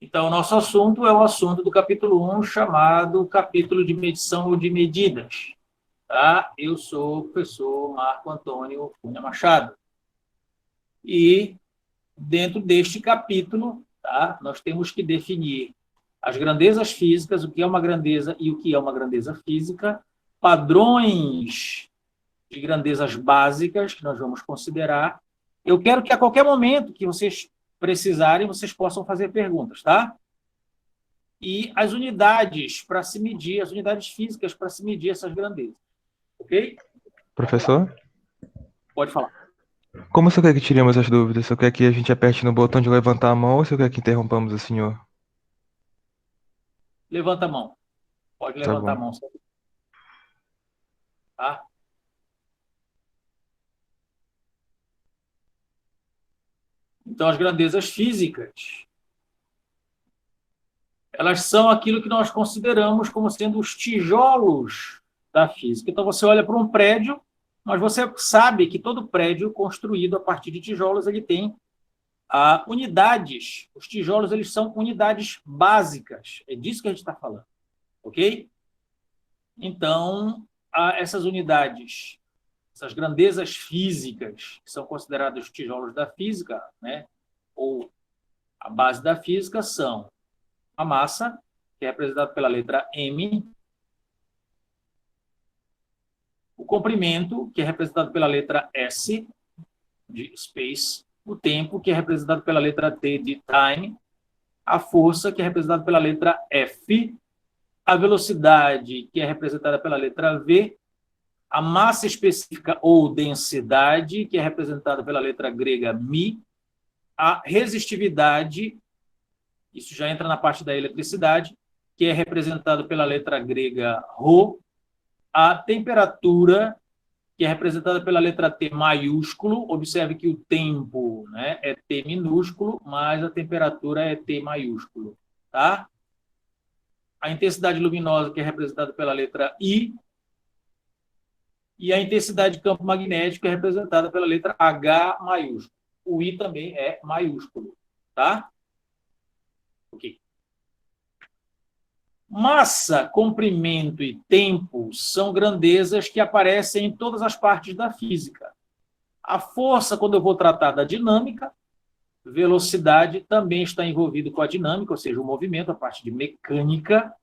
Então, o nosso assunto é o assunto do capítulo 1, chamado capítulo de medição ou de medidas. Tá? Eu sou o professor Marco Antônio Cunha Machado. E, dentro deste capítulo, tá, nós temos que definir as grandezas físicas, o que é uma grandeza e o que é uma grandeza física, padrões de grandezas básicas que nós vamos considerar. Eu quero que a qualquer momento que vocês precisarem, vocês possam fazer perguntas, tá? E as unidades para se medir, as unidades físicas para se medir essas grandezas. Ok? Vamos lá. Professor, Pode falar. como o senhor quer que tiremos as dúvidas? O senhor quer que a gente aperte no botão de levantar a mão ou o senhor quer que interrompamos o senhor? Levanta a mão. Pode Tá levantar a bom. mão, tá? Então, as grandezas físicas, elas são aquilo que nós consideramos como sendo os tijolos da física. Então, você olha para um prédio, mas você sabe que todo prédio construído a partir de tijolos, ele tem unidades. Os tijolos, eles são unidades básicas. É disso que a gente está falando, ok? Então, essas unidades, essas grandezas físicas, que são consideradas os tijolos da física, né, ou a base da física, são a massa, que é representada pela letra M, o comprimento, que é representado pela letra S, de space, o tempo, que é representado pela letra T, de time, a força, que é representada pela letra F, a velocidade, que é representada pela letra V, a massa específica ou densidade, que é representada pela letra grega mi, a resistividade, isso já entra na parte da eletricidade, que é representada pela letra grega rho, a temperatura, que é representada pela letra T maiúsculo. Observe que o tempo, né, é T minúsculo, mas a temperatura é T maiúsculo. Tá? A intensidade luminosa, que é representada pela letra I, e a intensidade de campo magnético é representada pela letra H maiúsculo. O I também é maiúsculo. Tá? Ok. Massa, comprimento e tempo são grandezas que aparecem em todas as partes da física. A força, quando eu vou tratar da dinâmica, velocidade também está envolvido com a dinâmica, ou seja, o movimento, a parte de mecânica.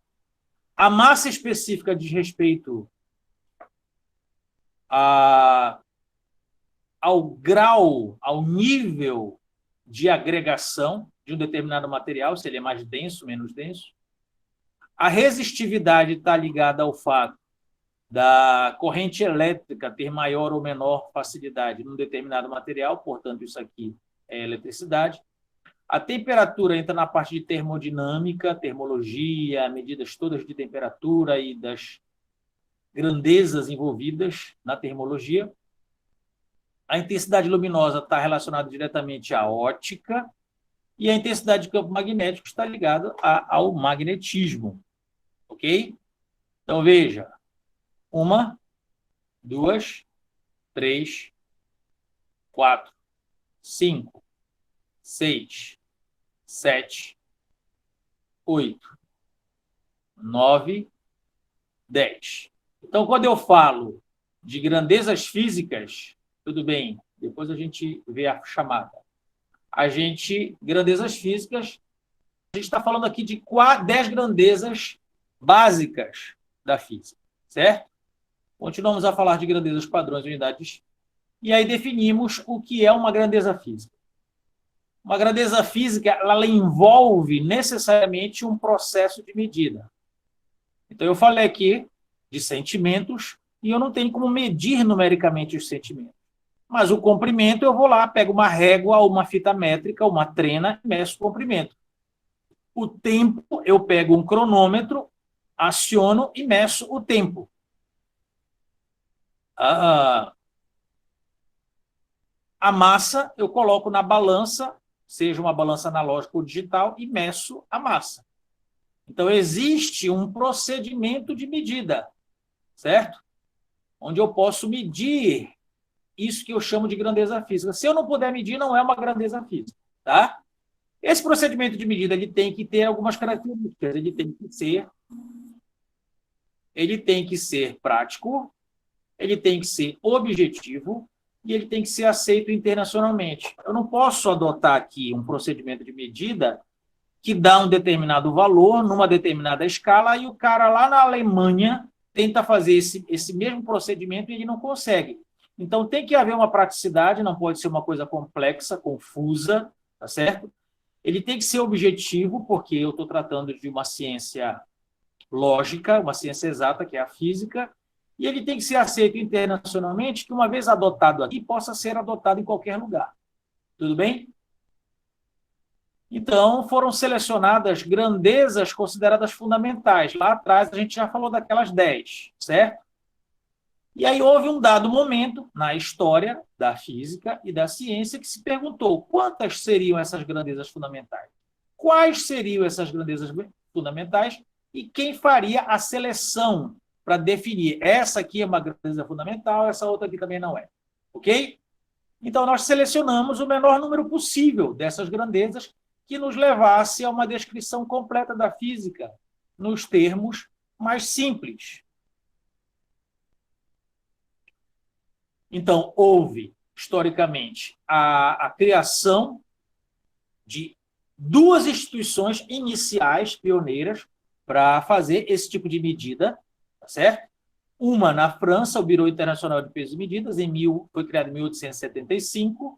A massa específica diz respeito a, ao grau, ao nível de agregação de um determinado material, se ele é mais denso, menos denso. A resistividade está ligada ao fato da corrente elétrica ter maior ou menor facilidade num determinado material, portanto, isso aqui é eletricidade. A temperatura entra na parte de termodinâmica, termologia, medidas todas de temperatura e das grandezas envolvidas na termologia. A intensidade luminosa está relacionada diretamente à ótica e a intensidade de campo magnético está ligada ao magnetismo, ok? Então, veja, 1, 2, 3, 4, 5, 6, 7, 8, 9, 10. Então, quando eu falo de grandezas físicas, tudo bem, depois a gente vê a chamada. Grandezas físicas, a gente está falando aqui de 10 grandezas básicas da física, certo? Continuamos a falar de grandezas, padrões, unidades, e aí definimos o que é uma grandeza física. Uma grandeza física, ela envolve necessariamente um processo de medida. Então, eu falei aqui de sentimentos e eu não tenho como medir numericamente os sentimentos. Mas o comprimento, eu vou lá, pego uma régua, uma fita métrica, uma trena e meço o comprimento. O tempo, eu pego um cronômetro, aciono e meço o tempo. A massa, eu coloco na balança, seja uma balança analógica ou digital, e meço a massa. Então, existe um procedimento de medida, certo? Onde eu posso medir isso que eu chamo de grandeza física. Se eu não puder medir, não é uma grandeza física, tá? Esse procedimento de medida ele tem que ter algumas características. Ele tem que ser prático, ele tem que ser objetivo e ele tem que ser aceito internacionalmente. Eu não posso adotar aqui um procedimento de medida que dá um determinado valor numa determinada escala e o cara lá na Alemanha tenta fazer esse mesmo procedimento e ele não consegue. Então, tem que haver uma praticidade, não pode ser uma coisa complexa, confusa, tá certo? Ele tem que ser objetivo, porque eu estou tratando de uma ciência lógica, uma ciência exata, que é a física, e ele tem que ser aceito internacionalmente, que uma vez adotado aqui, possa ser adotado em qualquer lugar. Tudo bem? Então, foram selecionadas grandezas consideradas fundamentais. Lá atrás, a gente já falou daquelas 10, certo? E aí houve um dado momento na história da física e da ciência que se perguntou quantas seriam essas grandezas fundamentais? Quais seriam essas grandezas fundamentais e quem faria a seleção para definir essa aqui é uma grandeza fundamental, essa outra aqui também não é. Ok? Então, nós selecionamos o menor número possível dessas grandezas que nos levasse a uma descrição completa da física nos termos mais simples. Então, houve, historicamente, a criação de duas instituições iniciais, pioneiras, para fazer esse tipo de medida, tá certo? Uma na França, o Bureau Internacional de Pesos e Medidas, foi criado em 1875,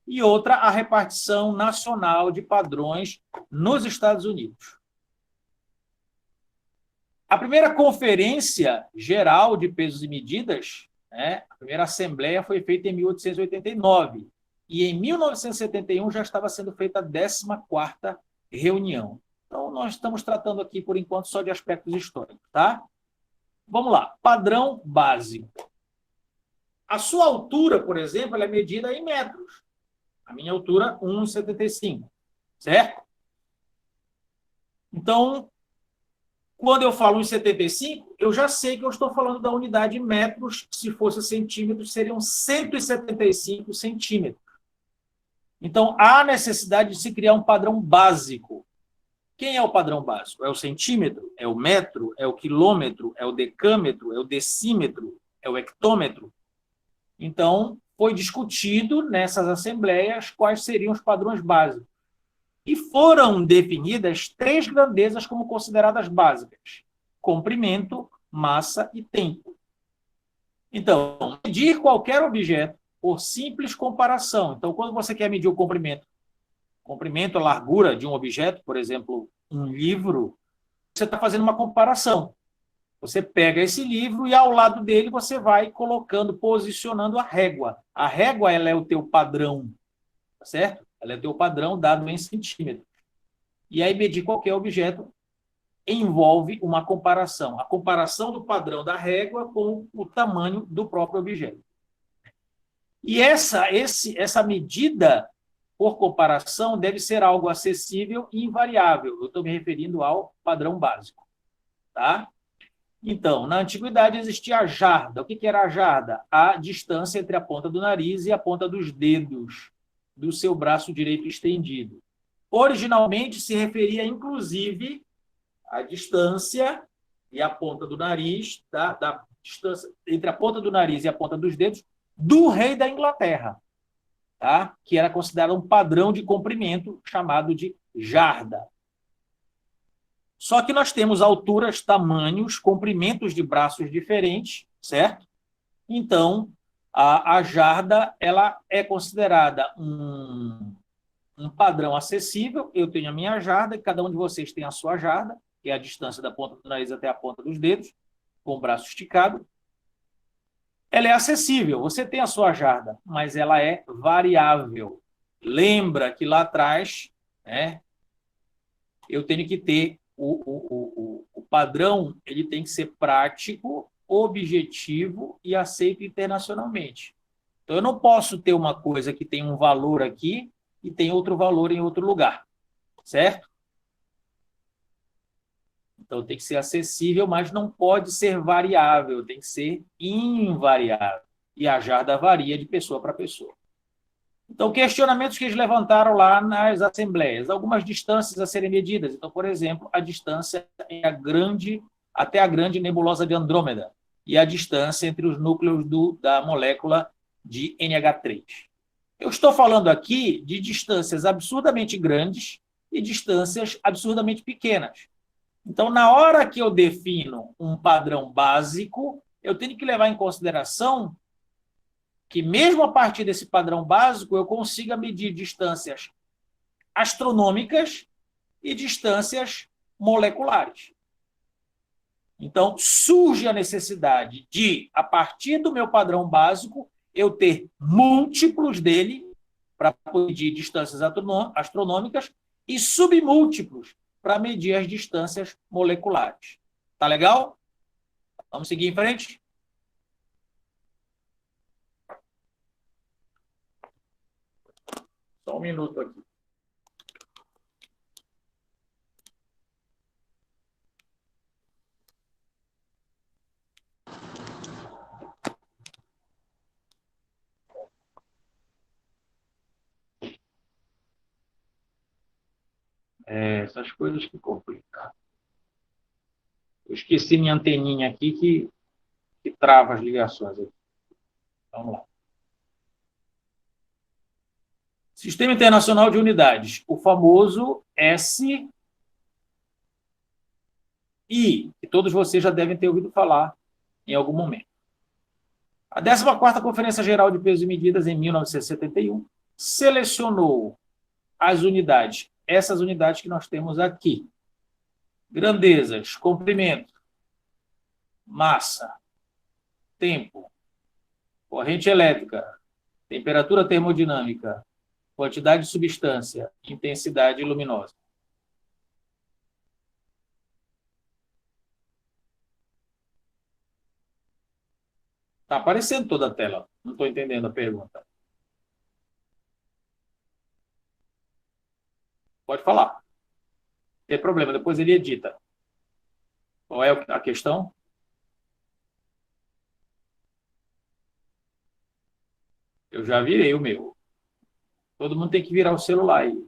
e outra, a Repartição Nacional de Padrões nos Estados Unidos. A primeira Conferência Geral de Pesos e Medidas, a primeira assembleia foi feita em 1889, e em 1971 já estava sendo feita a 14ª reunião. Então, nós estamos tratando aqui, por enquanto, só de aspectos históricos, tá? Vamos lá, padrão básico. A sua altura, por exemplo, ela é medida em metros. A minha altura, 1,75, certo? Então, quando eu falo 1,75, eu já sei que eu estou falando da unidade em metros. Se fosse centímetros, seriam 175 centímetros. Então, há necessidade de se criar um padrão básico. Quem é o padrão básico? É o centímetro? É o metro? É o quilômetro? É o decâmetro? É o decímetro? É o hectômetro? Então, foi discutido nessas assembleias quais seriam os padrões básicos. E foram definidas 3 grandezas como consideradas básicas: comprimento, massa e tempo. Então, medir qualquer objeto por simples comparação. Então, quando você quer medir o comprimento, a largura de um objeto, por exemplo, um livro, você está fazendo uma comparação. Você pega esse livro e, ao lado dele, você vai colocando, posicionando a régua. A régua, ela é o teu padrão, tá certo? Ela é o teu padrão dado em centímetros. E aí, medir qualquer objeto envolve uma comparação. A comparação do padrão da régua com o tamanho do próprio objeto. E essa medida, por comparação, deve ser algo acessível e invariável. Eu estou me referindo ao padrão básico, tá? Então, na antiguidade existia a jarda. O que era a jarda? A distância entre a ponta do nariz e a ponta dos dedos do seu braço direito estendido. Originalmente se referia, inclusive, à distância e a ponta do nariz, da distância entre a ponta do nariz e a ponta dos dedos do rei da Inglaterra, tá? Que era considerado um padrão de comprimento chamado de jarda. Só que nós temos alturas, tamanhos, comprimentos de braços diferentes, certo? Então, a jarda ela é considerada um padrão acessível. Eu tenho a minha jarda, e cada um de vocês tem a sua jarda, que é a distância da ponta do nariz até a ponta dos dedos, com o braço esticado. Ela é acessível, você tem a sua jarda, mas ela é variável. Lembra que lá atrás, eu tenho que ter o padrão, ele tem que ser prático, objetivo e aceito internacionalmente. Então, eu não posso ter uma coisa que tem um valor aqui e tem outro valor em outro lugar, certo? Então, tem que ser acessível, mas não pode ser variável, tem que ser invariável. E a jarda varia de pessoa para pessoa. Então, questionamentos que eles levantaram lá nas assembleias, algumas distâncias a serem medidas. Então, por exemplo, a distância até a grande nebulosa de Andrômeda e a distância entre os núcleos da molécula de NH3. Eu estou falando aqui de distâncias absurdamente grandes e distâncias absurdamente pequenas. Então, na hora que eu defino um padrão básico, eu tenho que levar em consideração que, mesmo a partir desse padrão básico, eu consiga medir distâncias astronômicas e distâncias moleculares. Então, surge a necessidade de, a partir do meu padrão básico, eu ter múltiplos dele para medir distâncias astronômicas e submúltiplos para medir as distâncias moleculares. Tá legal? Vamos seguir em frente? Só um minuto aqui. Essas coisas que complicam. Eu esqueci minha anteninha aqui que trava as ligações. Aqui. Vamos lá. Sistema Internacional de Unidades, o famoso SI, que todos vocês já devem ter ouvido falar em algum momento. A 14ª Conferência Geral de Pesos e Medidas, em 1971, selecionou as unidades, essas unidades que nós temos aqui. Grandezas, comprimento, massa, tempo, corrente elétrica, temperatura termodinâmica, quantidade de substância, intensidade luminosa. Está aparecendo toda a tela. Não estou entendendo a pergunta. Pode falar. Não tem problema, depois ele edita. Qual é a questão? Eu já virei o meu. Todo mundo tem que virar o celular aí.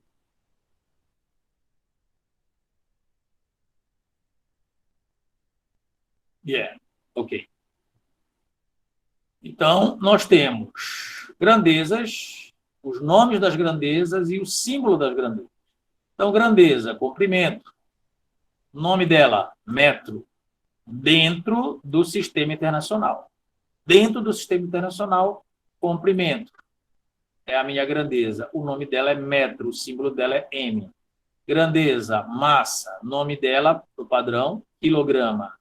Ok. Então, nós temos grandezas, os nomes das grandezas e o símbolo das grandezas. Então, grandeza, comprimento. Nome dela, metro. Dentro do sistema internacional. Dentro do sistema internacional, comprimento. É a minha grandeza. O nome dela é metro, o símbolo dela é M. Grandeza, massa. Nome dela, do padrão, quilograma.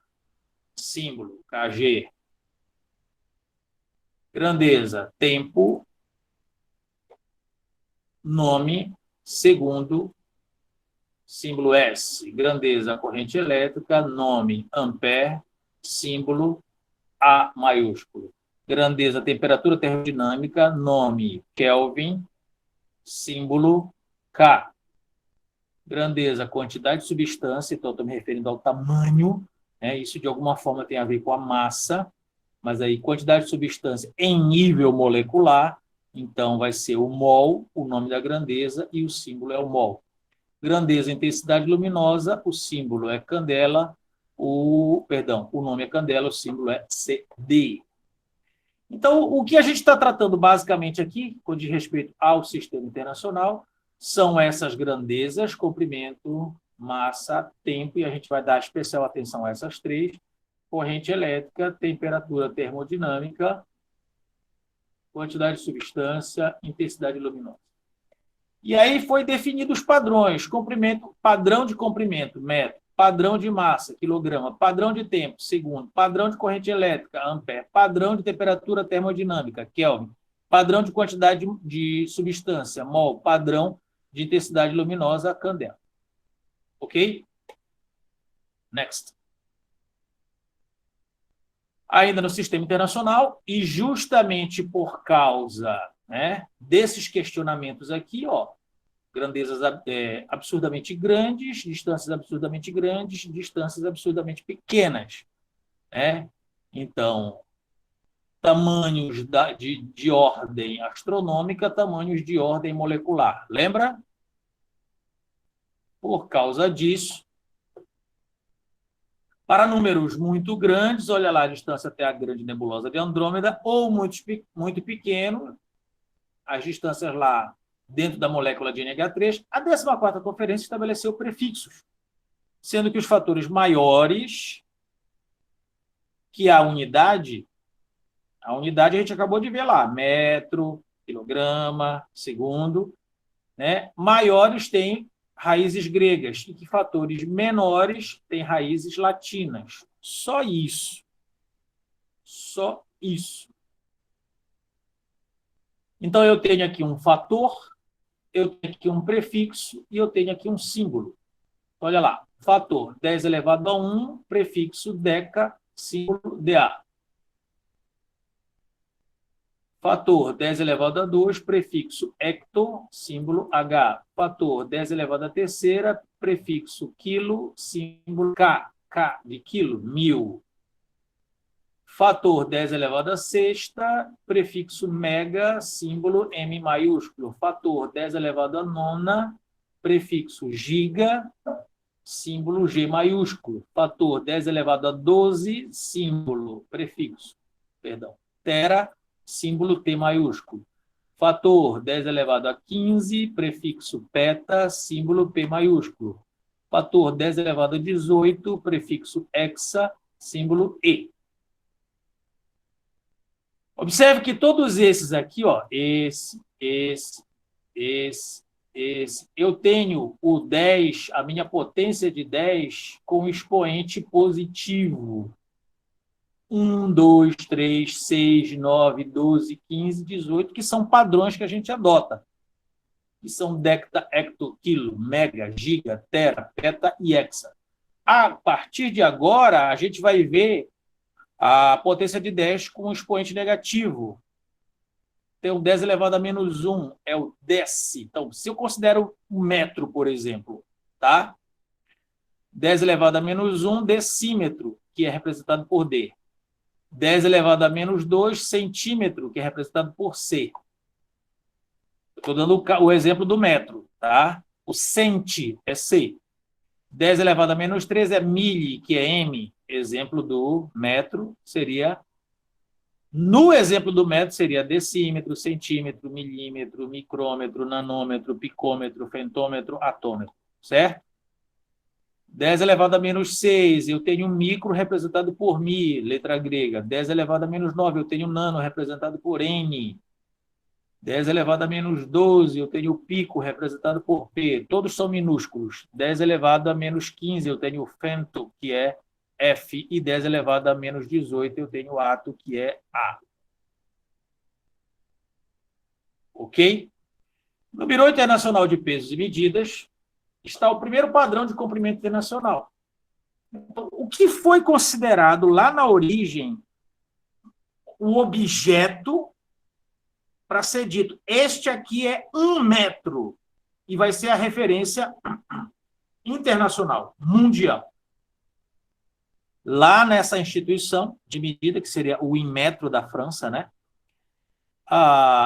Símbolo, kg. Grandeza, tempo, nome, segundo, símbolo S. Grandeza, corrente elétrica, nome, ampere, símbolo A maiúsculo. Grandeza, temperatura termodinâmica, nome, Kelvin, símbolo K. Grandeza, quantidade de substância, então estou me referindo ao tamanho, né? Isso de alguma forma tem a ver com a massa, mas aí quantidade de substância em nível molecular, então vai ser o mol, o nome da grandeza, e o símbolo é o mol. Grandeza, intensidade luminosa, o símbolo é candela, o nome é candela, o símbolo é CD. Então, o que a gente está tratando basicamente aqui, com de respeito ao sistema internacional, são essas grandezas, comprimento, massa, tempo, e a gente vai dar especial atenção a essas três: corrente elétrica, temperatura termodinâmica, quantidade de substância, intensidade luminosa. E aí foi definido os padrões: comprimento, padrão de comprimento, metro; padrão de massa, quilograma; padrão de tempo, segundo; padrão de corrente elétrica, ampere; padrão de temperatura termodinâmica, Kelvin; padrão de quantidade de substância, mol; padrão de intensidade luminosa, candela. Ok? Next. Ainda no sistema internacional, e justamente por causa, né, desses questionamentos aqui, grandezas absurdamente grandes, distâncias absurdamente pequenas, né? Então, tamanhos de ordem astronômica, tamanhos de ordem molecular. Lembra? Por causa disso, para números muito grandes, olha lá a distância até a grande nebulosa de Andrômeda, ou muito pequeno, as distâncias lá dentro da molécula de NH3, a 14ª conferência estabeleceu prefixos, sendo que os fatores maiores que a unidade a gente acabou de ver lá, metro, quilograma, segundo, né? Maiores têm raízes gregas e que fatores menores têm raízes latinas. Só isso. Só isso. Então, eu tenho aqui um fator, eu tenho aqui um prefixo e eu tenho aqui um símbolo. Olha lá, fator 10 elevado a 1, prefixo deca, símbolo DA. Fator 10 elevado a 2, prefixo hecto, símbolo H. Fator 10 elevado a terceira, prefixo quilo, símbolo K. K de quilo, 1000. Fator 10 elevado a sexta, prefixo mega, símbolo M maiúsculo. Fator 10 elevado a nona, prefixo giga, símbolo G maiúsculo. Fator 10 elevado a 12, símbolo, prefixo, tera, símbolo T maiúsculo. Fator 10 elevado a 15, prefixo peta, símbolo P maiúsculo. Fator 10 elevado a 18, prefixo hexa, símbolo E. Observe que todos esses aqui, ó, esse, eu tenho o 10, a minha potência de 10 com expoente positivo. 1, 2, 3, 6, 9, 12, 15, 18, que são padrões que a gente adota. Que são decta, hecto, quilo, mega, giga, tera, peta e hexa. A partir de agora, a gente vai ver a potência de 10 com um expoente negativo. Tem o 10 elevado a menos 1, é o deci. Então, se eu considero um metro, por exemplo, tá? 10 elevado a menos 1, decímetro, que é representado por D. 10 elevado a menos 2, centímetro, que é representado por C. Estou dando o exemplo do metro, tá? O centi é C. 10 elevado a menos 3 é mili, que é M. Exemplo do metro seria... No exemplo do metro seria decímetro, centímetro, milímetro, micrômetro, nanômetro, picômetro, fentômetro, atômetro, certo? 10 elevado a menos 6, eu tenho micro representado por mi, letra grega. 10 elevado a menos 9, eu tenho nano representado por n. 10 elevado a menos 12, eu tenho pico representado por p. Todos são minúsculos. 10 elevado a menos 15, eu tenho fento, que é f. E 10 elevado a menos 18, eu tenho ato, que é a. Ok? No Bureau Internacional de Pesos e Medidas está o primeiro padrão de comprimento internacional. Então, o que foi considerado lá na origem o objeto para ser dito, este aqui é 1 metro, e vai ser a referência internacional, mundial. Lá nessa instituição de medida, que seria o Inmetro da França, né?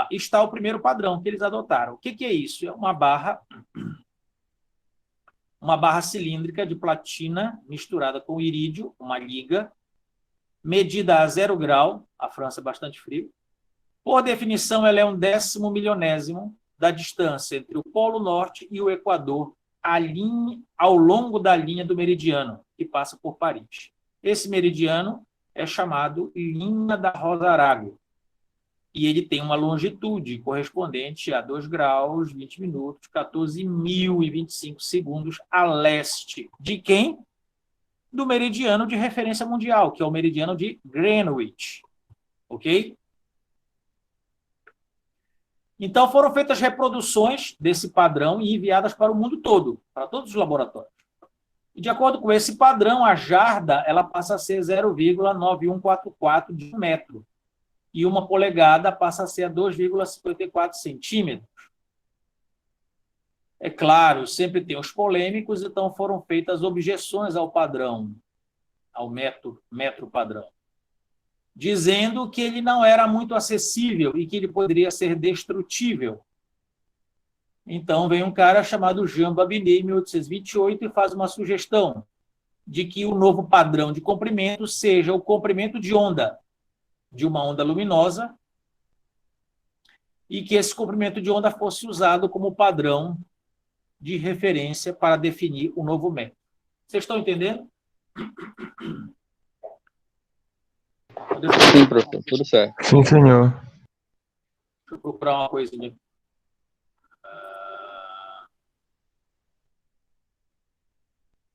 Está o primeiro padrão que eles adotaram. O que é isso? É uma barra cilíndrica de platina misturada com irídio, uma liga, medida a 0 grau, a França é bastante frio. Por definição, ela é 1/10 milionésimo da distância entre o Polo Norte e o Equador, ao longo da linha do meridiano, que passa por Paris. Esse meridiano é chamado linha da Rosarago, e ele tem uma longitude correspondente a 2 graus, 20 minutos, 14.025 segundos a leste. De quem? Do meridiano de referência mundial, que é o meridiano de Greenwich. Ok? Então, foram feitas reproduções desse padrão e enviadas para o mundo todo, para todos os laboratórios. E, de acordo com esse padrão, a jarda ela passa a ser 0,9144 de 1 metro. E 1 polegada passa a ser 2,54 centímetros. É claro, sempre tem os polêmicos, então foram feitas objeções ao padrão, ao metro padrão. dizendo que ele não era muito acessível e que ele poderia ser destrutível. Então, vem um cara chamado Jean Babinet, em 1828, e faz uma sugestão de que o novo padrão de comprimento seja o comprimento de onda de uma onda luminosa e que esse comprimento de onda fosse usado como padrão de referência para definir o novo método. Vocês estão entendendo? Sim, professor, tudo certo. Sim, senhor. Deixa eu procurar uma coisinha.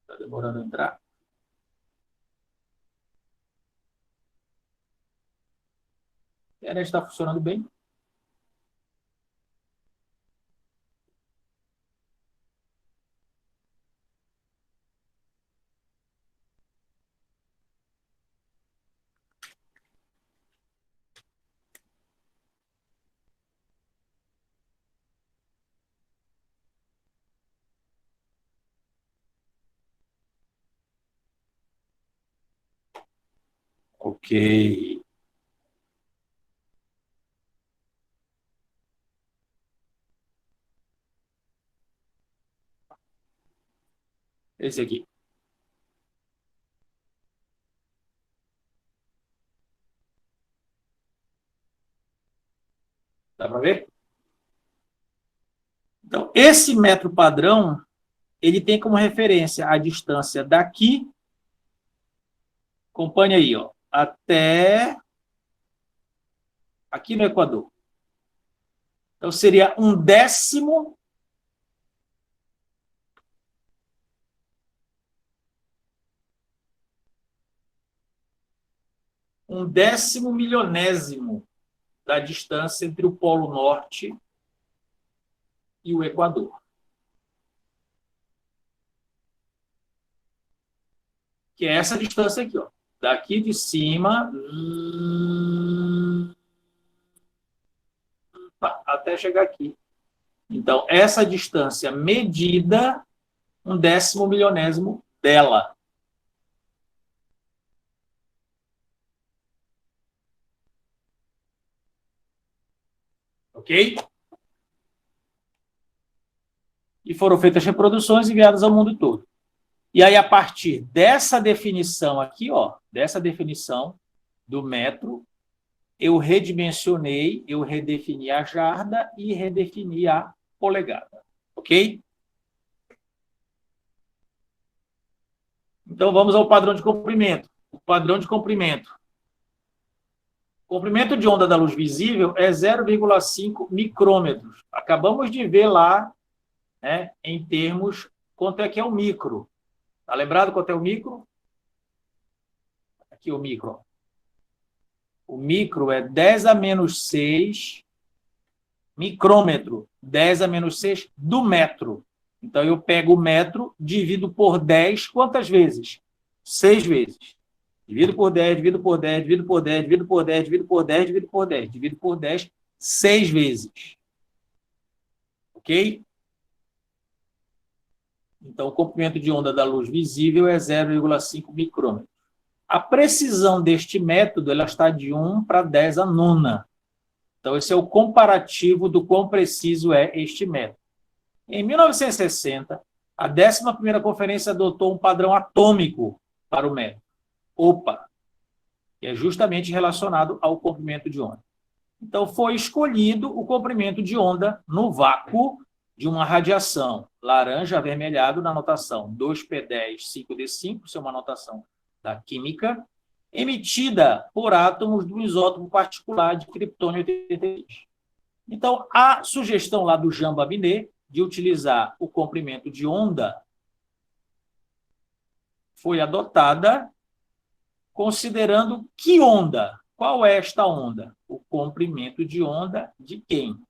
Está demorando a entrar. A internet está funcionando bem. Ok. Esse aqui. Dá para ver? Então, esse metro padrão, ele tem como referência a distância daqui, acompanha aí, ó, até aqui no Equador. Então, seria 1/10 milionésimo da distância entre o Polo Norte e o Equador. Que é essa distância aqui, ó. Daqui de cima até chegar aqui. Então, essa distância medida, 1/10 milionésimo dela. Ok? E foram feitas reproduções enviadas ao mundo todo. E aí, a partir dessa definição aqui, ó, dessa definição do metro, eu redimensionei, eu redefini a jarda e redefini a polegada. Ok? Então, vamos ao padrão de comprimento. O padrão de comprimento. O comprimento de onda da luz visível é 0,5 micrômetros. Acabamos de ver lá, né, em termos, quanto é que é o micro. Está lembrado quanto é o micro? Aqui o micro. O micro é 10 a menos 6 micrômetro. 10 a menos 6 do metro. Então, eu pego o metro, divido por 10, quantas vezes? 6 vezes. Divido por 10, divido por 10, divido por 10, divido por 10, divido por 10, divido por 10, divido por 10, 6 vezes. Ok? Então, o comprimento de onda da luz visível é 0,5 micrômetros. A precisão deste método ela está de 1 para 10 a nona. Então, esse é o comparativo do quão preciso é este método. Em 1960, a 11ª conferência adotou um padrão atômico para o método. OPA, que é justamente relacionado ao comprimento de onda. Então, foi escolhido o comprimento de onda no vácuo de uma radiação laranja avermelhado na notação 2p10 5d5, isso é uma notação da química, emitida por átomos do isótopo particular de criptônio 86. Então, a sugestão lá do Jean Babinet de utilizar o comprimento de onda foi adotada considerando que onda? Qual é esta onda? O comprimento de onda de quem?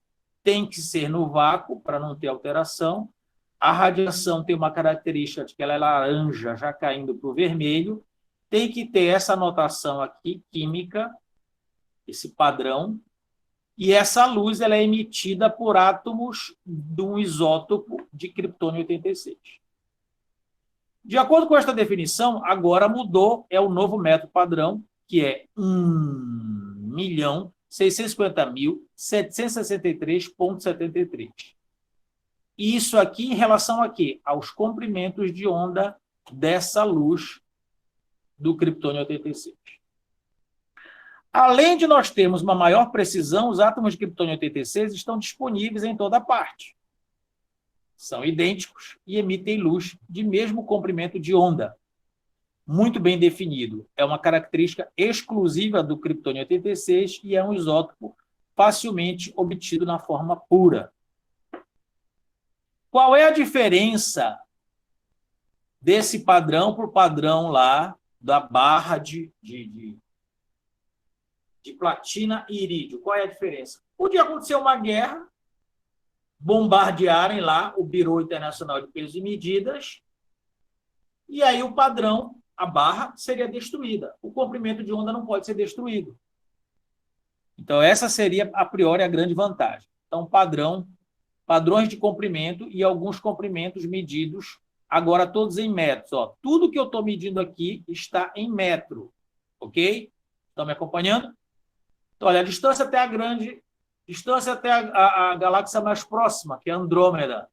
Tem que ser no vácuo para não ter alteração. A radiação tem uma característica de que ela é laranja, já caindo para o vermelho. Tem que ter essa notação aqui, química, esse padrão. E essa luz ela é emitida por átomos de um isótopo de criptônio 86. De acordo com esta definição, agora mudou, é o novo método padrão, que é 1.650.763,73. Isso aqui em relação a quê? Aos comprimentos de onda dessa luz do criptônio 86. Além de nós termos uma maior precisão, os átomos de criptônio 86 estão disponíveis em toda parte. São idênticos e emitem luz de mesmo comprimento de onda. Muito bem definido. É uma característica exclusiva do criptônio 86 e é um isótopo facilmente obtido na forma pura. Qual é a diferença desse padrão para o padrão lá da barra de platina e irídio? Qual é a diferença? Podia acontecer uma guerra, bombardearem lá o Bureau Internacional de Pesos e Medidas, e aí o padrão, a barra, seria destruída. O comprimento de onda não pode ser destruído. Então, essa seria, a priori, a grande vantagem. Então, padrões de comprimento e alguns comprimentos medidos, agora todos em metros. Ó, tudo que eu estou medindo aqui está em metro. Ok? Estão me acompanhando? Então, olha, a distância até a galáxia mais próxima, que é a Andrômeda,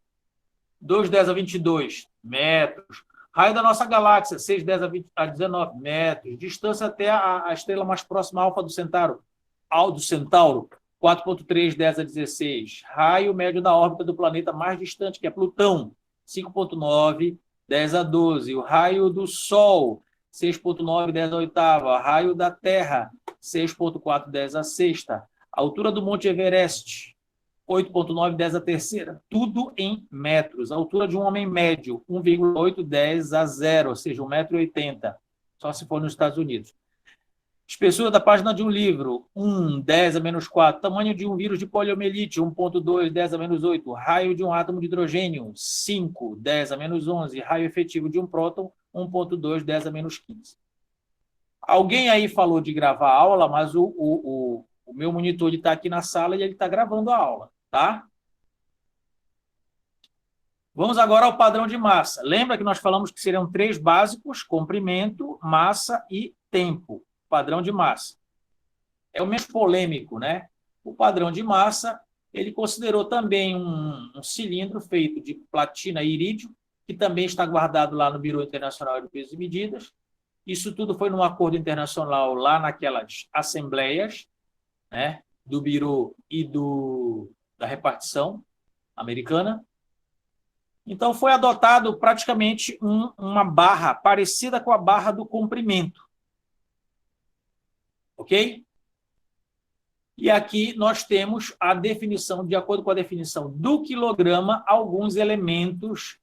2,10 a 22 metros. Raio da nossa galáxia, 6,10 a 19 metros. Distância até a estrela mais próxima, Alfa do Centauro, 4,3, 10 a 16. Raio médio da órbita do planeta mais distante, que é Plutão, 5,9, 10 a 12. O raio do Sol, 6,9, 10 a oitava. Raio da Terra, 6,4, 10 a sexta. A altura do Monte Everest, 8,9, 10 a terceira. Tudo em metros. A altura de um homem médio, 1,8, 10 a 0, ou seja, 1,80 m. Só se for nos Estados Unidos. Espessura da página de um livro, 1, 10 a menos 4. Tamanho de um vírus de poliomielite, 1,2, 10 a menos 8. Raio de um átomo de hidrogênio, 5, 10 a menos 11. Raio efetivo de um próton, 1,2, 10 a menos 15. Alguém aí falou de gravar a aula, mas o meu monitor está aqui na sala e ele está gravando a aula, tá? Vamos agora ao padrão de massa. Lembra que nós falamos que seriam 3 básicos: comprimento, massa e tempo. Padrão de massa. É o menos polêmico, né? O padrão de massa, ele considerou também um cilindro feito de platina e irídio, que também está guardado lá no Bureau Internacional de Pesos e Medidas. Isso tudo foi num acordo internacional lá naquelas assembleias, né, do Bureau e da repartição americana. Então, foi adotado praticamente uma barra parecida com a barra do comprimento. Ok? E aqui nós temos a definição, de acordo com a definição do quilograma, alguns elementos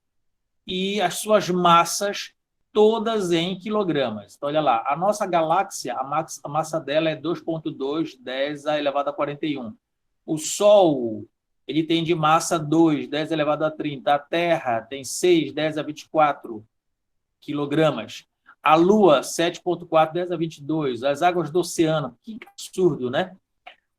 e as suas massas, todas em quilogramas. Então, olha lá, a nossa galáxia, a massa dela é 2,2, 10 a elevado a 41. O Sol, ele tem de massa 2, 10 elevado a 30. A Terra tem 6, 10 a 24 quilogramas. A Lua, 7,4, 10 a 22. As águas do oceano, que absurdo, né?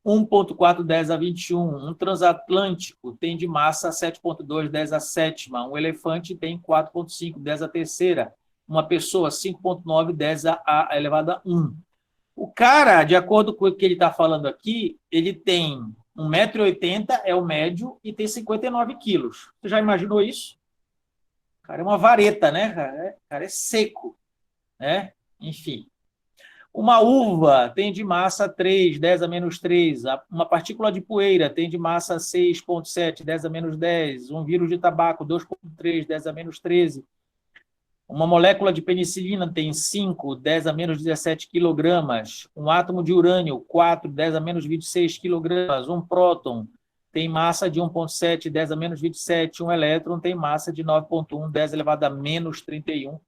1,4, 10 a 21. Um transatlântico tem de massa 7,2, 10 a sétima. Um elefante tem 4,5, 10 a terceira. Uma pessoa, 5,9, 10 a elevado a 1. O cara, de acordo com o que ele está falando aqui, ele tem 1,80 m, é o médio, e tem 59 quilos. Você já imaginou isso? O cara é uma vareta, né? O cara é seco, né? Enfim. Uma uva tem de massa 3, 10 a menos 3. Uma partícula de poeira tem de massa 6,7, 10 a menos 10. Um vírus de tabaco, 2,3, 10 a menos 13. Uma molécula de penicilina tem 5, 10 a menos 17 quilogramas. Um átomo de urânio, 4, 10 a menos 26 quilogramas. Um próton tem massa de 1,7, 10 a menos 27. Um elétron tem massa de 9,1, 10 elevado a menos 31.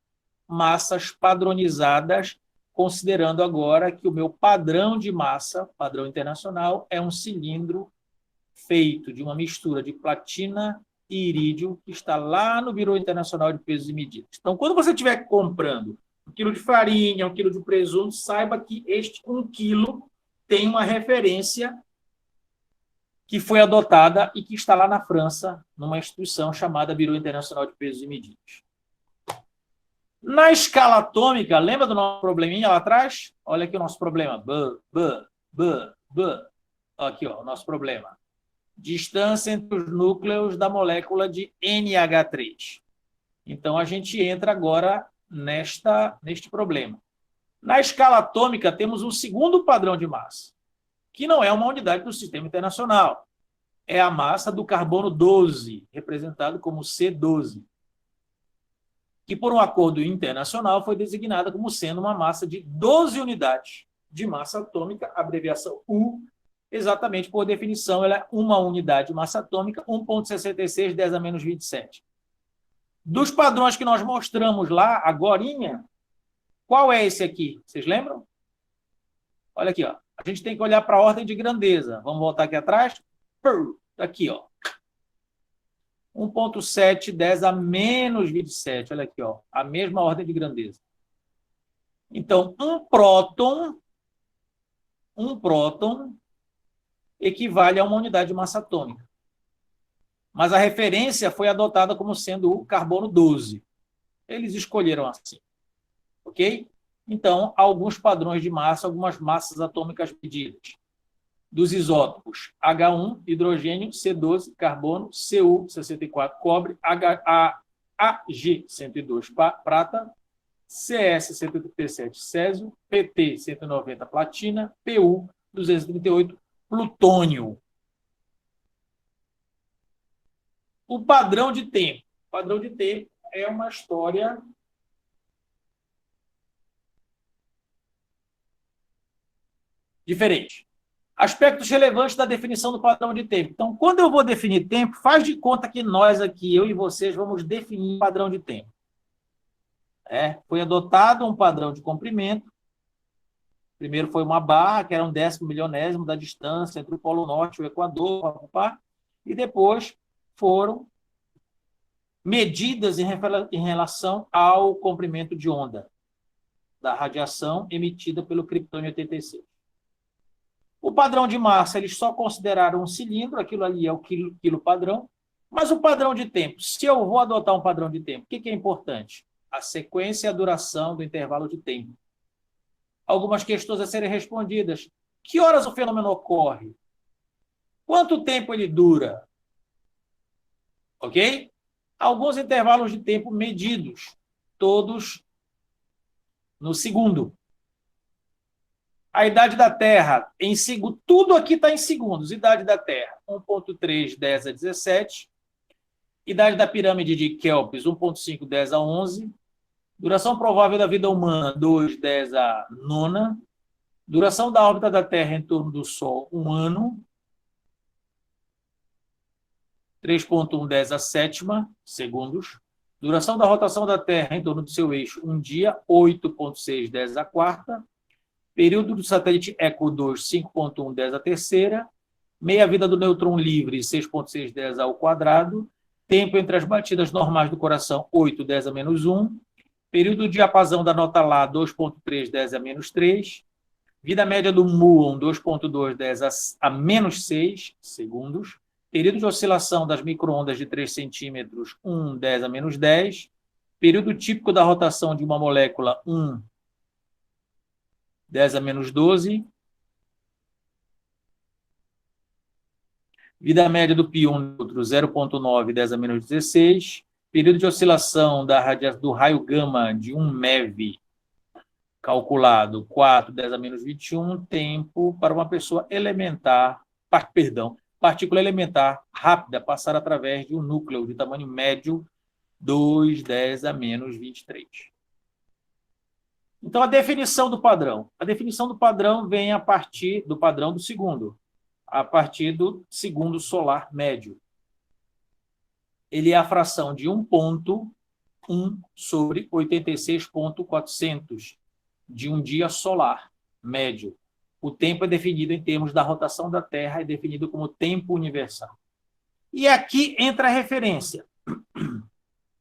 Massas padronizadas, considerando agora que o meu padrão de massa, padrão internacional, é um cilindro feito de uma mistura de platina e irídio, que está lá no Bureau Internacional de Pesos e Medidas. Então, quando você estiver comprando 1 quilo de farinha, 1 quilo de presunto, saiba que este 1 quilo tem uma referência que foi adotada e que está lá na França, numa instituição chamada Bureau Internacional de Pesos e Medidas. Na escala atômica, lembra do nosso probleminha lá atrás? Olha aqui o nosso problema. Aqui, ó, o nosso problema. Distância entre os núcleos da molécula de NH3. Então, a gente entra agora neste problema. Na escala atômica, temos um segundo padrão de massa, que não é uma unidade do Sistema Internacional. É a massa do carbono 12, representado como C12, que, por um acordo internacional, foi designada como sendo uma massa de 12 unidades de massa atômica, abreviação U, exatamente por definição, ela é uma unidade de massa atômica, 1,66, 10 a menos 27. Dos padrões que nós mostramos lá, agorinha, qual é esse aqui? Vocês lembram? Olha aqui, ó. A gente tem que olhar para a ordem de grandeza. Vamos voltar aqui atrás. Aqui, ó. 1,7, 10 a menos 27. Olha aqui, ó. A mesma ordem de grandeza. Então, um próton equivale a uma unidade de massa atômica. Mas a referência foi adotada como sendo o carbono 12. Eles escolheram assim. Ok? Então, alguns padrões de massa, algumas massas atômicas medidas. Dos isótopos H1, hidrogênio, C12, carbono, Cu, 64, cobre, Ag, 102, prata, CS, 137, césio, PT, 190, platina, Pu, 238, plutônio. O padrão de tempo. O padrão de tempo é uma história diferente. Aspectos relevantes da definição do padrão de tempo. Então, quando eu vou definir tempo, faz de conta que nós aqui, eu e vocês, vamos definir o padrão de tempo. Foi adotado um padrão de comprimento. Primeiro foi uma barra, que era um 10º milionésimo da distância entre o Polo Norte e o Equador, e depois foram medidas em relação ao comprimento de onda da radiação emitida pelo criptônio 86. O padrão de massa, eles só consideraram um cilindro, aquilo ali é o quilo padrão, mas o padrão de tempo, se eu vou adotar um padrão de tempo, o que é importante? A sequência e a duração do intervalo de tempo. Algumas questões a serem respondidas. Que horas o fenômeno ocorre? Quanto tempo ele dura? Ok? Alguns intervalos de tempo medidos, todos no segundo. A idade da Terra, em segundo, tudo aqui está em segundos. Idade da Terra, 1,3, 10 a 17. Idade da pirâmide de Kelps, 1,5, 10 a 11. Duração provável da vida humana, 2, 10 a 9. Duração da órbita da Terra em torno do Sol, 1 ano. 3,1, 10 a 7 segundos. Duração da rotação da Terra em torno do seu eixo, 1 dia, 8,6, 10 a 4. Período do satélite Echo 2, 5,1, 10 a 3. Meia-vida do nêutron livre, 6,6, 10 ao quadrado. Tempo entre as batidas normais do coração, 8, 10 a menos 1. Período de diapasão da nota Lá, 2,3, 10 a menos 3. Vida média do muon, 2,2, 10 a menos 6 segundos. Período de oscilação das microondas de 3 centímetros, 1, 10 a menos 10. Período típico da rotação de uma molécula, 1, 10 a menos 12. Vida média do pion neutro, 0,9, 10 a menos 16. Período de oscilação do raio gama de 1 MeV, calculado, 4, 10 a menos 21. Tempo para uma pessoa partícula elementar rápida passar através de um núcleo de tamanho médio, 2, 10 a menos 23. Então, a definição do padrão. A definição do padrão vem a partir do padrão do segundo, a partir do segundo solar médio. Ele é a fração de 1,1 sobre 86,400 de um dia solar médio. O tempo é definido em termos da rotação da Terra, é definido como tempo universal. E aqui entra a referência.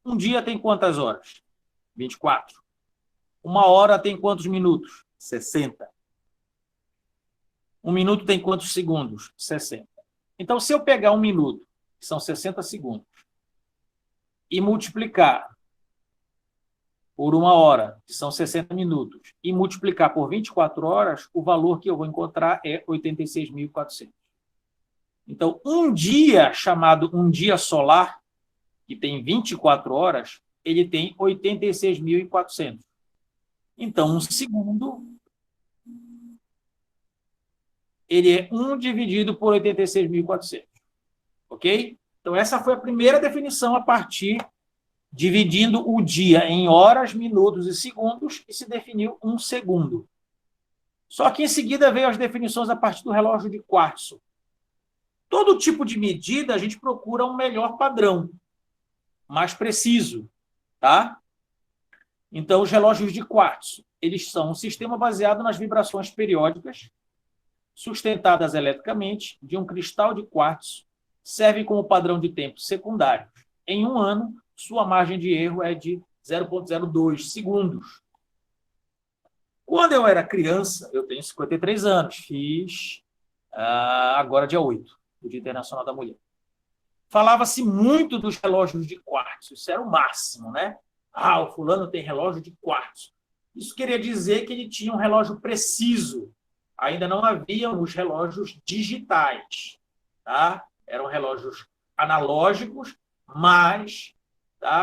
Um dia tem quantas horas? 24. Uma hora tem quantos minutos? 60. Um minuto tem quantos segundos? 60. Então, se eu pegar um minuto, que são 60 segundos, e multiplicar por 1 hora, que são 60 minutos, e multiplicar por 24 horas, o valor que eu vou encontrar é 86.400. Então, um dia chamado um dia solar, que tem 24 horas, ele tem 86.400. Então, um segundo, ele é 1 dividido por 86.400. Ok? Então, essa foi a primeira definição a partir, dividindo o dia em horas, minutos e segundos, e se definiu um segundo. Só que, em seguida, veio as definições a partir do relógio de quartzo. Todo tipo de medida, a gente procura um melhor padrão, mais preciso, tá? Então, os relógios de quartzo, eles são um sistema baseado nas vibrações periódicas, sustentadas eletricamente, de um cristal de quartzo, servem como padrão de tempo secundário. Em um ano, sua margem de erro é de 0,02 segundos. Quando eu era criança, eu tenho 53 anos, fiz agora dia 8, do Dia Internacional da Mulher. Falava-se muito dos relógios de quartzo, isso era o máximo, né? O fulano tem relógio de quartzo. Isso queria dizer que ele tinha um relógio preciso. Ainda não haviam os relógios digitais, tá? Eram relógios analógicos, mas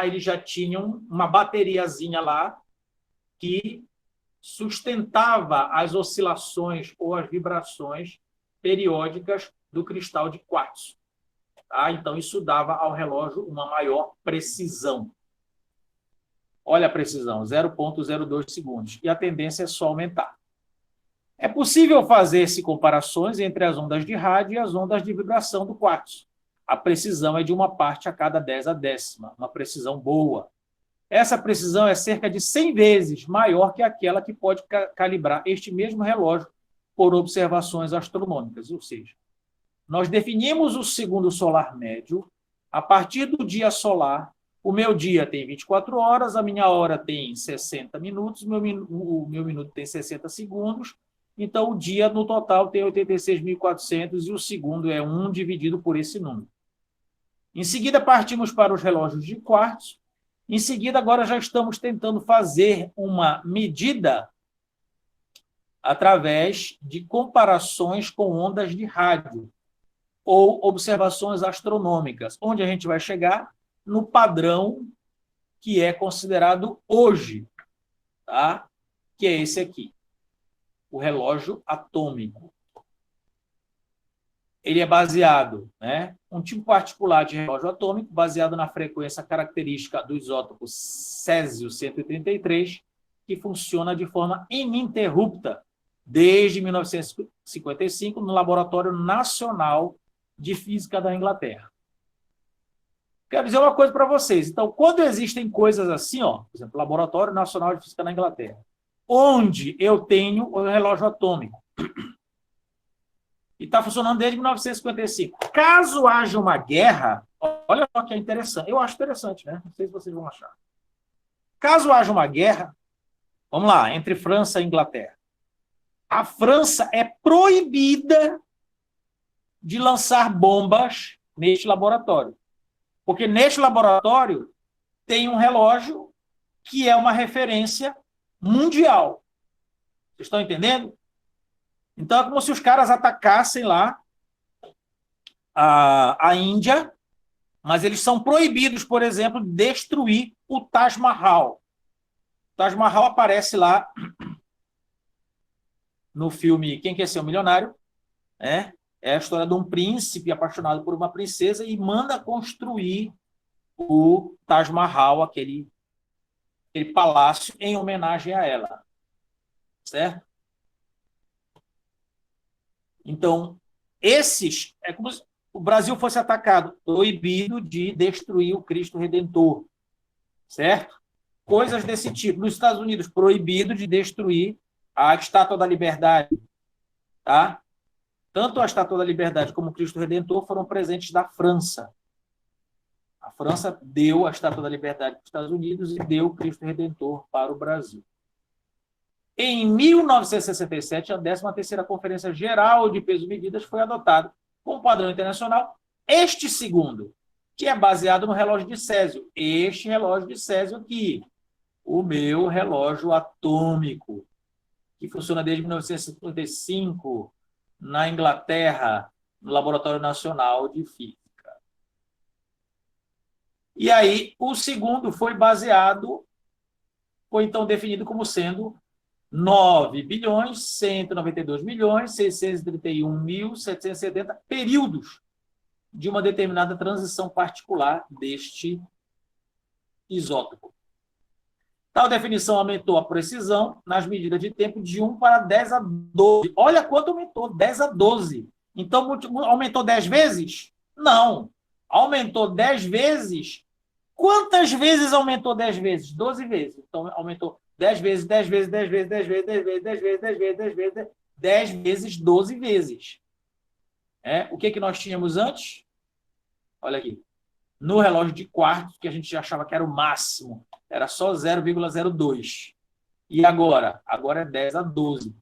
eles já tinham uma bateriazinha lá que sustentava as oscilações ou as vibrações periódicas do cristal de quartzo. Tá? Então, isso dava ao relógio uma maior precisão. Olha a precisão, 0,02 segundos. E a tendência é só aumentar. É possível fazer-se comparações entre as ondas de rádio e as ondas de vibração do quartzo. A precisão é de 1 parte a cada 10 à 10ª, uma precisão boa. Essa precisão é cerca de 100 vezes maior que aquela que pode calibrar este mesmo relógio por observações astronômicas. Ou seja, nós definimos o segundo solar médio a partir do dia solar. O meu dia tem 24 horas, a minha hora tem 60 minutos, o meu minuto tem 60 segundos, então o dia no total tem 86.400 e o segundo é 1 dividido por esse número. Em seguida, partimos para os relógios de quartzo. Em seguida, agora já estamos tentando fazer uma medida através de comparações com ondas de rádio ou observações astronômicas, onde a gente vai chegar no padrão que é considerado hoje, tá? Que é esse aqui, o relógio atômico. Ele é baseado, né, um tipo particular de relógio atômico, baseado na frequência característica do isótopo césio-133, que funciona de forma ininterrupta desde 1955 no Laboratório Nacional de Física da Inglaterra. Quero dizer uma coisa para vocês. Então, quando existem coisas assim, por exemplo, Laboratório Nacional de Física da Inglaterra, onde eu tenho o relógio atômico, e está funcionando desde 1955. Caso haja uma guerra, olha só que é interessante, eu acho interessante, né? Não sei se vocês vão achar. Caso haja uma guerra, vamos lá, entre França e Inglaterra, a França é proibida de lançar bombas neste laboratório. Porque neste laboratório tem um relógio que é uma referência mundial. Vocês estão entendendo? Então, é como se os caras atacassem lá a Índia, mas eles são proibidos, por exemplo, de destruir o Taj Mahal. O Taj Mahal aparece lá no filme Quem Quer Ser um Milionário, né? É a história de um príncipe apaixonado por uma princesa e manda construir o Taj Mahal, aquele palácio, em homenagem a ela. Certo? Então, esses, é como se o Brasil fosse atacado, proibido de destruir o Cristo Redentor, certo? Coisas desse tipo. Nos Estados Unidos, proibido de destruir a Estátua da Liberdade, tá? Tanto a Estátua da Liberdade como o Cristo Redentor foram presentes da França. A França deu a Estátua da Liberdade para os Estados Unidos e deu o Cristo Redentor para o Brasil. Em 1967, a 13ª Conferência Geral de Pesos e Medidas foi adotada como padrão internacional este segundo, que é baseado no relógio de Césio. Este relógio de Césio aqui. o meu relógio atômico, que funciona desde 1955 na Inglaterra, no Laboratório Nacional de Física. E aí, o segundo foi então definido como sendo 9.192.631.770 períodos de uma determinada transição particular deste isótopo. Tal definição aumentou a precisão nas medidas de tempo de 1 para 10 a 12. Olha quanto aumentou, 10 a 12. Então, aumentou 10 vezes? Não. Aumentou 10 vezes. Quantas vezes aumentou 10 vezes? 12 vezes. Então, aumentou 10 vezes, 10 vezes, 10 vezes, 10 vezes, 10 vezes, 10 vezes, 10 vezes, 10 vezes, 10 vezes, 12 vezes. O que nós tínhamos antes? Olha aqui. No relógio de quartos, que a gente já achava que era o máximo, era só 0,02. E agora? Agora é 10 a 12.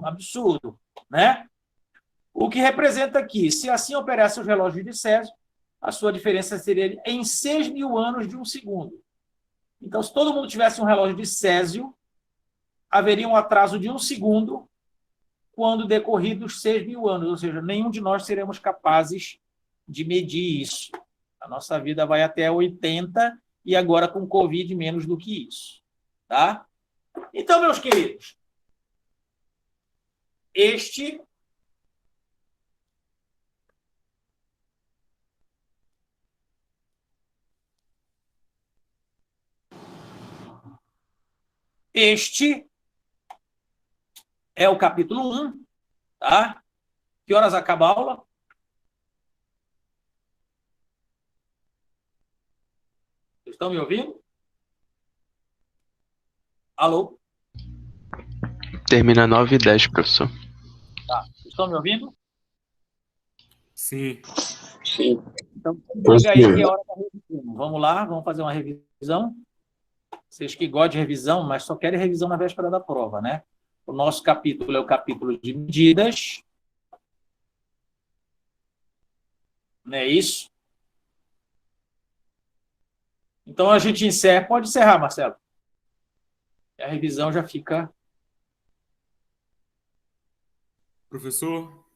Absurdo, né? O que representa aqui, se assim operasse os relógios de Césio, a sua diferença seria em 6.000 anos de um segundo. Então, se todo mundo tivesse um relógio de Césio, haveria um atraso de um segundo quando decorridos 6.000 anos, ou seja, nenhum de nós seremos capazes de medir isso. A nossa vida vai até 80 e agora com Covid menos do que isso. Tá? Então, meus queridos, este é o capítulo 1, tá? Que horas acaba a aula? Vocês estão me ouvindo? Alô? Termina 9h10, professor. Tá. Vocês estão me ouvindo? Sim. Então, diga aí que é hora da revisão. Vamos lá, vamos fazer uma revisão. Vocês que gostam de revisão, mas só querem revisão na véspera da prova, né? O nosso capítulo é o capítulo de medidas. Não é isso? Então, a gente encerra. Pode encerrar, Marcelo. A revisão já fica... Professor,